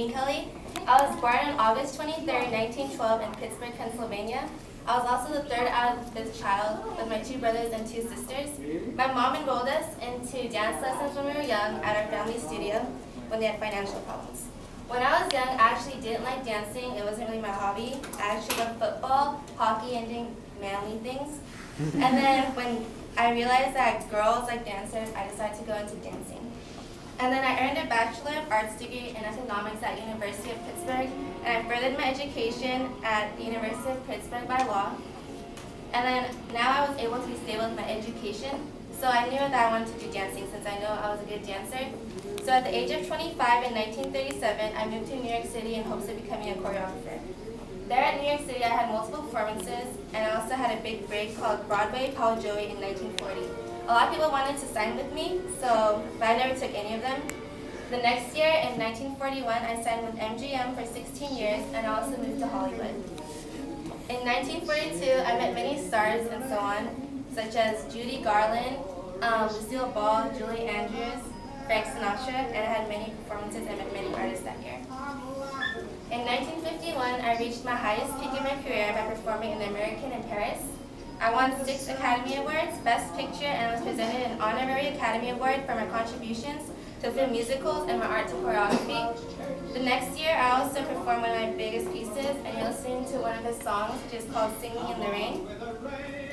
Eugene Kelly. I was born on August 23rd, 1912 in Pittsburgh, Pennsylvania. I was also the third out of fifth child with my two brothers and two sisters. My mom enrolled us into dance lessons when we were young at our family studio when they had financial problems. When I was young, I actually didn't like dancing. It wasn't really my hobby. I actually loved football, hockey, and doing manly things. And then when I realized that girls like dancers, I decided to go into dancing. And then I earned a Bachelor of Arts degree in economics at University of Pittsburgh, and I furthered my education at the University of Pittsburgh by law. And then now I was able to be stable with my education, so I knew that I wanted to do dancing since I know I was a good dancer. So at the age of 25 in 1937, I moved to New York City in hopes of becoming a choreographer. There at New York City, I had multiple performances, and I also had a big break called Broadway Paul Joey in 1940. A lot of people wanted to sign with me, but I never took any of them. The next year, in 1941, I signed with MGM for 16 years, and I also moved to Hollywood. In 1942, I met many stars and so on, such as Judy Garland, Lucille Ball, Julie Andrews, Frank Sinatra, and I had many performances and met many artists that year. In 1951, I reached my highest peak in my career by performing in the American in Paris. I won 6 Academy Awards, Best Picture, and was presented an Honorary Academy Award for my contributions to film musicals and my art to choreography. The next year, I also performed one of my biggest pieces, and you're listening to one of his songs, which is called Singing in the Rain.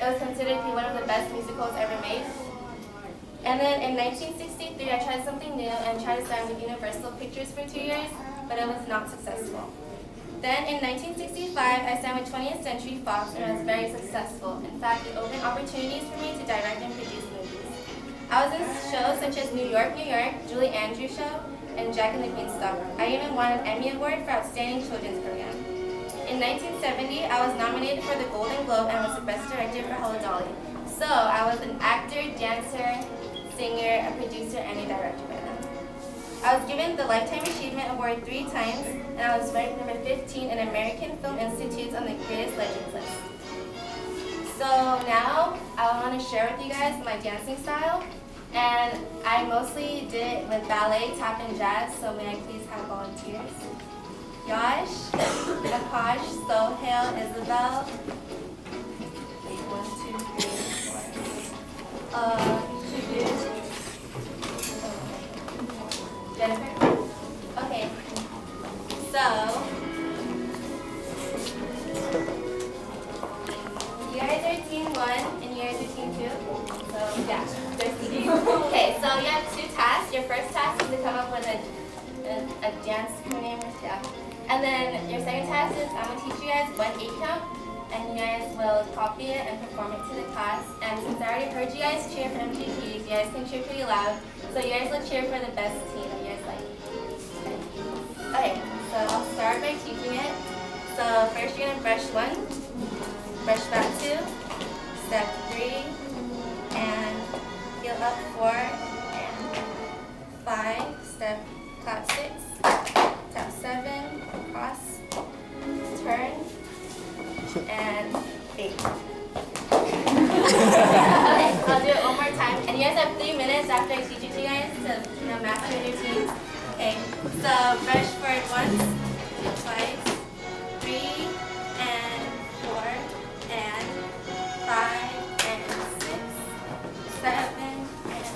It was considered to be one of the best musicals ever made. And then in 1963, I tried something new and tried to sign with Universal Pictures for 2 years, but it was not successful. Then in 1965, I signed with 20th Century Fox, and it was very successful. In fact, it opened opportunities for me to direct and produce movies. I was in shows such as New York, Julie Andrews Show, and Jack and the Beanstalk. I even won an Emmy Award for Outstanding Children's Program. In 1970, I was nominated for the Golden Globe and was the Best Director for Hello Dolly. So I was an actor, dancer, singer, a producer, and a director by then. I was given the Lifetime Achievement Award 3 times, and I was ranked number 15 in American Film Institute's on the Greatest Legends list. So now I want to share with you guys my dancing style, and I mostly did it with ballet, tap, and jazz, so may I please have volunteers? Yash, Akash, Sohail, Isabel. Wait, 1, 2, 3, 4. Shabir. Jennifer? Okay, so you guys are team 1 and you guys are team 2. So yeah, there's team. Okay, so you have 2 tasks. Your first task is to come up with a dance name or step. And then your second task is I'm going to teach you guys 1 8 count, and you guys will copy it and perform it to the class. And since I already heard you guys cheer for MGP, you guys can cheer pretty loud. So you guys will cheer for the best team that you guys like. Okay, so I'll start by teaching it. So first you're going to brush 1, brush back 2, step 3, and heel up 4, and 5, step tap 6, tap 7, cross, turn, and 8. Okay, I'll do it one more time. And you guys have 3 minutes after I teach it to you guys to master your routines. Okay, so brush for it once, twice, 3, and 4, and 5, and 6, 7, and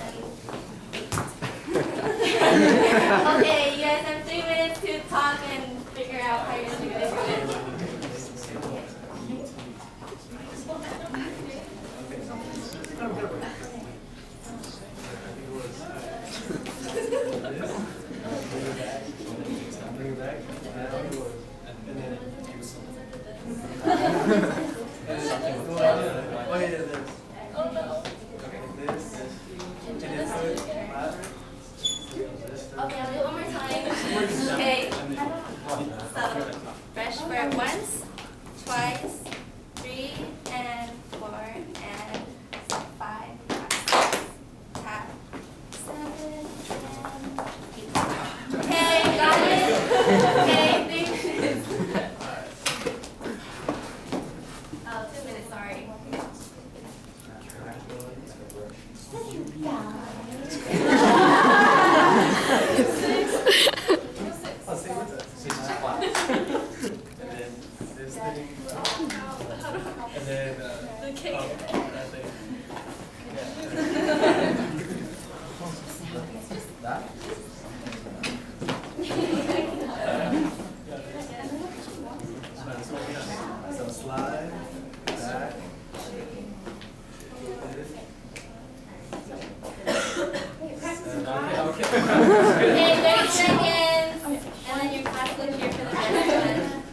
8. Okay, you guys have 3 minutes to talk and figure out how you're going to do it. Okay, I'll do it one more time. Okay. So, brush for it once, twice, 3, and 4, and 5, 6, tap, 7, and 8. Okay, got it? Okay, 3 minutes. Oh, 2 minutes, sorry. I'll see you. this thing. And then the cake. That thing. Yeah. That? So slide, back. Okay. Okay, 30 seconds. And then your class will cheer for the next one.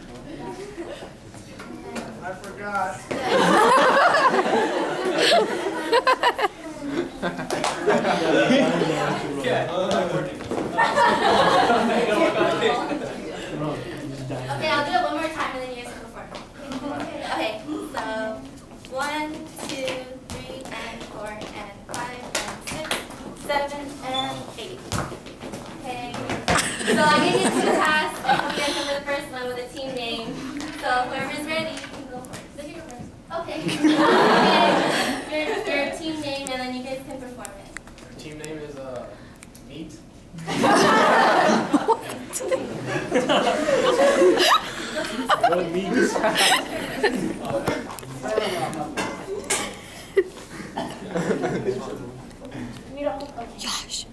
I forgot. Okay, I'll do it one more time and then you guys can perform. Okay, so 1, 2, 3, and 4, and 5, and 6, 7, and 8. Okay. So I gave you 2 tasks. I hope you guys remember the first one with a team name. So whoever's ready, you can go first. So you go first. Okay. Okay. Your team name and then you guys can perform it. Our team name is Neat. What means? Josh.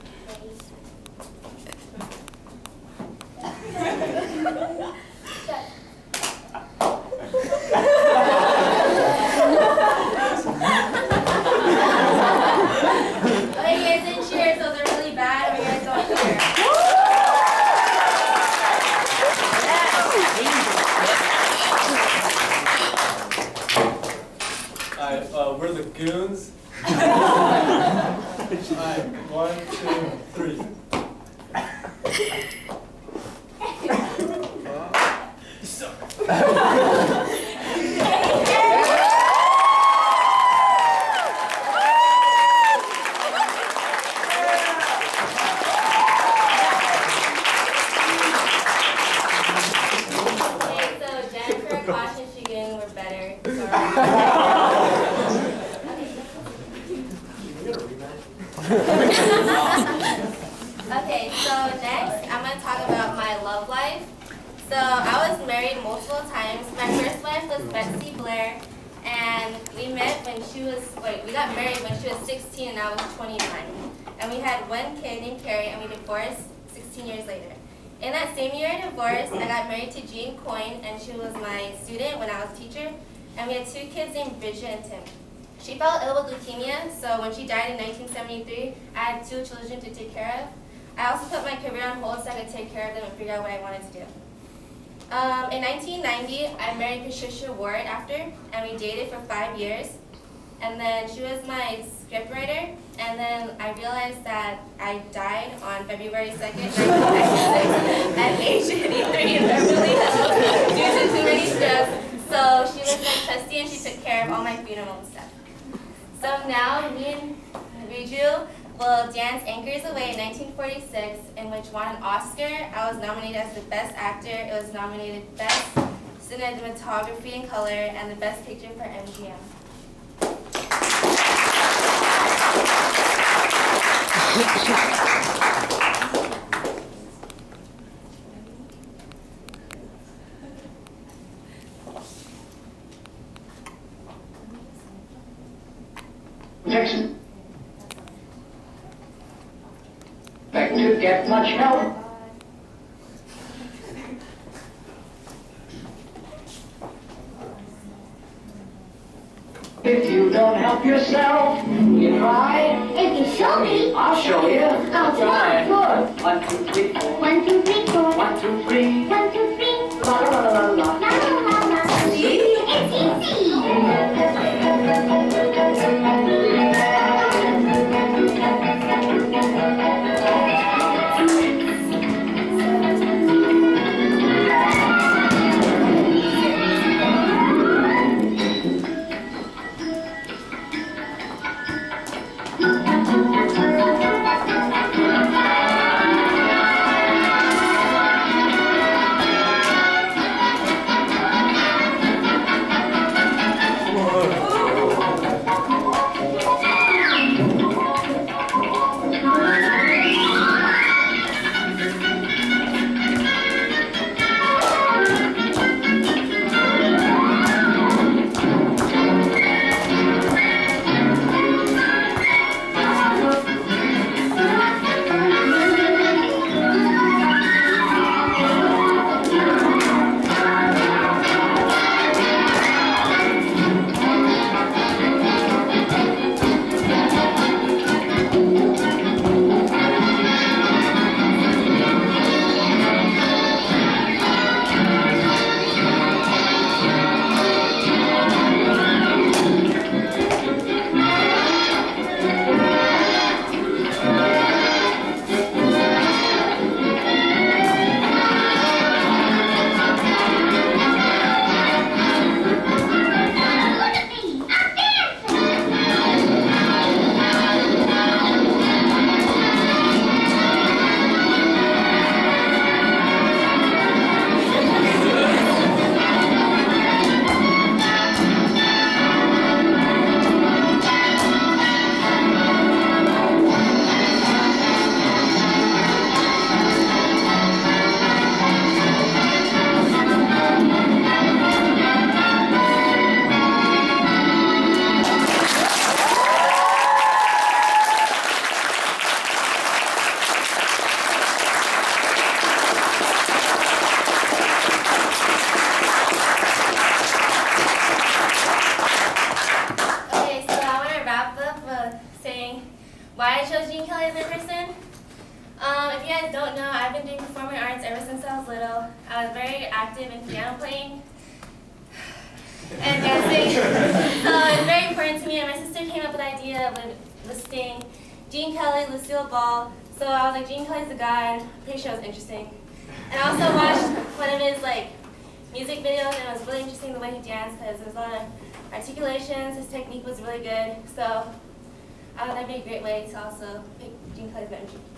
Okay, you guys didn't cheer, so they're really bad, or you guys don't cheer. Alright, we're the Goons. Alright, 1, 2, 3. Okay, so Jennifer and Kosh and Shigun were better. Sorry. Okay, so next I'm going to talk about my love life. So I was married multiple times. My first wife was Betsy Blair, and we met when she was, we got married when she was 16 and I was 29. And we had 1 kid named Carrie, and we divorced 16 years later. In that same year I divorced, I got married to Jean Coyne, and she was my student when I was a teacher. And we had 2 kids named Bridget and Tim. She fell ill with leukemia, so when she died in 1973, I had 2 children to take care of. I also put my career on hold so I could take care of them and figure out what I wanted to do. In 1990, I married Patricia Ward after, and we dated for 5 years. And then she was my scriptwriter, and then I realized that I died on February 2nd, 1996 at age 83 in Beverly Hills due to too many strokes. So she was my trustee and she took care of all my funeral and stuff. So now me and Riju will dance Anchors Away in 1946, in which won an Oscar. I was nominated as the Best Actor. It was nominated Best Cinematography in Color and the Best Picture for MGM. Jackson. Back to get much help. If you don't help yourself, you cry. If you show me, I'll show you. I'll try. Good. 1, 2, 3, 4. 1, 2, 3, 4. 1, 2, 3. 1, 2, 3. La la la la la. La la la la. See? It's easy. guys don't know, I've been doing performing arts ever since I was little. I was very active in piano playing and dancing. So it's very important to me, and my sister came up with the idea of listing Eugene Kelly, Lucille Ball. So I was like, Eugene Kelly's the guy, and I'm pretty sure it was interesting. And I also watched one of his music videos, and it was really interesting the way he danced, because there was a lot of articulations, his technique was really good. So I thought that'd be a great way to also pick Eugene Kelly's MGP.